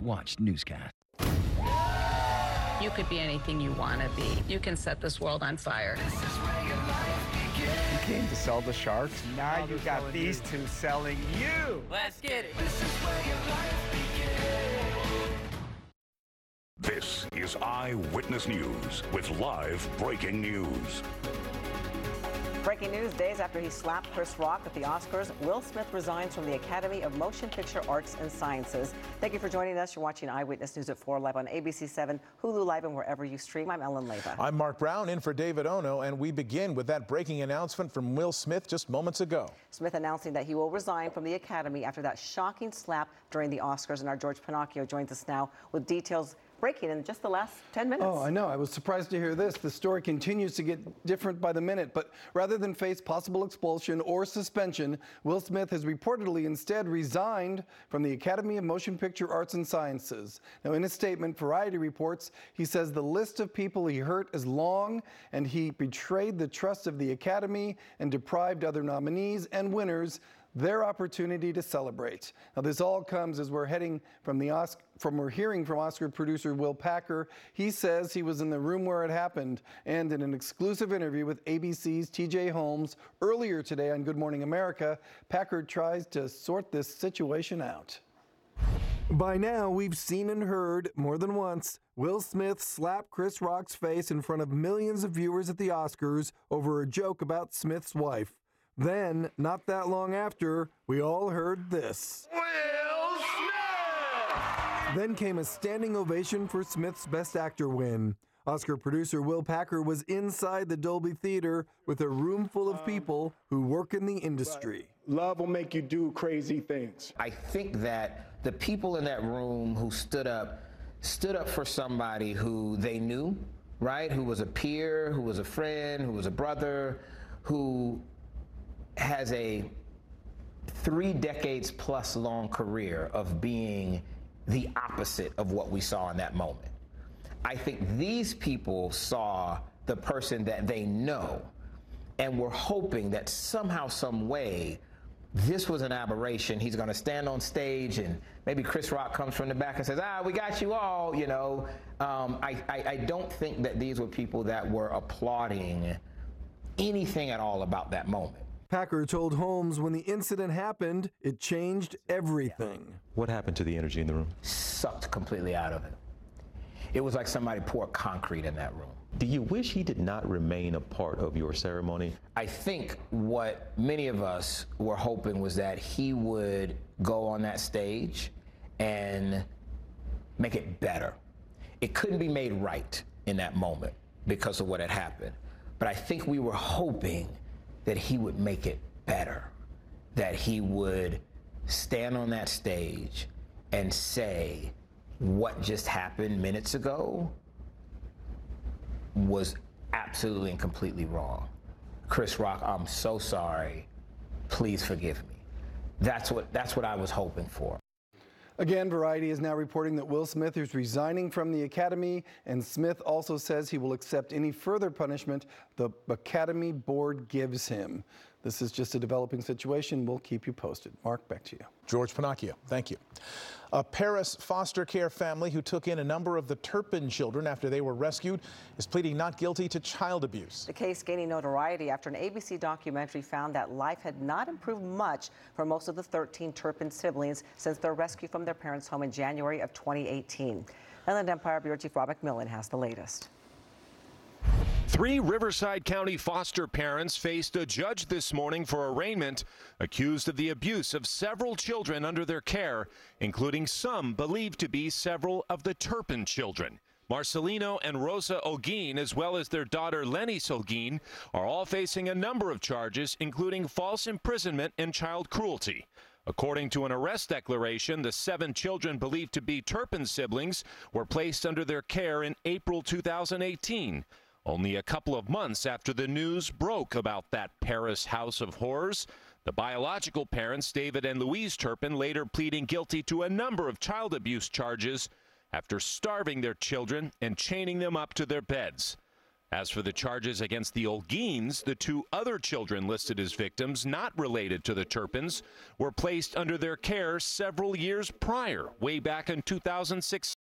watched newscast. You could be anything you want to be. You can set this world on fire. You came to sell the Sharks. Now you got these two selling you. Let's get it. This is where your life begins. This is Eyewitness News with live breaking news. Breaking news, days after he slapped Chris Rock at the Oscars, Will Smith resigns from the Academy of Motion Picture Arts and Sciences. Thank you for joining us. You're watching Eyewitness News at 4 live on ABC 7, Hulu Live, and wherever you stream. I'm Ellen Leyva. I'm Mark Brown, in for David Ono, and we begin with that breaking announcement from Will Smith just moments ago. Smith announcing that he will resign from the Academy after that shocking slap during the Oscars. And our George Pinocchio joins us now with details breaking in just the last 10 minutes. Oh, I know. I was surprised to hear this. The story continues to get different by the minute, but rather than face possible expulsion or suspension, Will Smith has reportedly instead resigned from the Academy of Motion Picture Arts and Sciences. Now, in a statement, Variety reports, he says the list of people he hurt is long, and he betrayed the trust of the Academy and deprived other nominees and winners their opportunity to celebrate. Now, this all comes as we're heading from we're hearing from Oscar producer Will Packer. He says he was in the room where it happened, and in an exclusive interview with ABC's TJ Holmes earlier today on Good Morning America, Packer tries to sort this situation out. By now, we've seen and heard more than once Will Smith slap Chris Rock's face in front of millions of viewers at the Oscars over a joke about Smith's wife. Then, not that long after, we all heard this. Will Smith! Then came a standing ovation for Smith's Best Actor win. Oscar producer Will Packer was inside the Dolby Theater with a room full of people who work in the industry. Love will make you do crazy things. I think that the people in that room who stood up for somebody who they knew, right? Who was a peer, who was a friend, who was a brother, who has a 3 decades plus long career of being the opposite of what we saw in that moment. I think these people saw the person that they know and were hoping that somehow, some way, this was an aberration. He's going to stand on stage and maybe Chris Rock comes from the back and says, we got you all, you know. I don't think that these were people that were applauding anything at all about that moment. Packer told Holmes when the incident happened, it changed everything. What happened to the energy in the room? Sucked completely out of it. It was like somebody poured concrete in that room. Do you wish he did not remain a part of your ceremony? I think what many of us were hoping was that he would go on that stage and make it better. It couldn't be made right in that moment because of what had happened. But I think we were hoping that he would make it better, that he would stand on that stage and say what just happened minutes ago was absolutely and completely wrong. Chris Rock, I'm so sorry. Please forgive me. That's what I was hoping for. Again, Variety is now reporting that Will Smith is resigning from the Academy, and Smith also says he will accept any further punishment the Academy Board gives him. This is just a developing situation. We'll keep you posted. Mark, back to you. George Pinocchio, thank you. A Paris foster care family who took in a number of the Turpin children after they were rescued is pleading not guilty to child abuse. The case gaining notoriety after an ABC documentary found that life had not improved much for most of the 13 Turpin siblings since their rescue from their parents' home in January of 2018. Inland Empire Bureau Chief Rob McMillan has the latest. 3 Riverside County foster parents faced a judge this morning for arraignment, accused of the abuse of several children under their care, including some believed to be several of the Turpin children. Marcelino and Rosa Olguin, as well as their daughter Lenny Olguin, are all facing a number of charges, including false imprisonment and child cruelty. According to an arrest declaration, the 7 children believed to be Turpin siblings were placed under their care in April 2018. Only a couple of months after the news broke about that Paris house of horrors, the biological parents, David and Louise Turpin, later pleading guilty to a number of child abuse charges after starving their children and chaining them up to their beds. As for the charges against the Olguins, the 2 other children listed as victims not related to the Turpins were placed under their care several years prior, way back in 2006.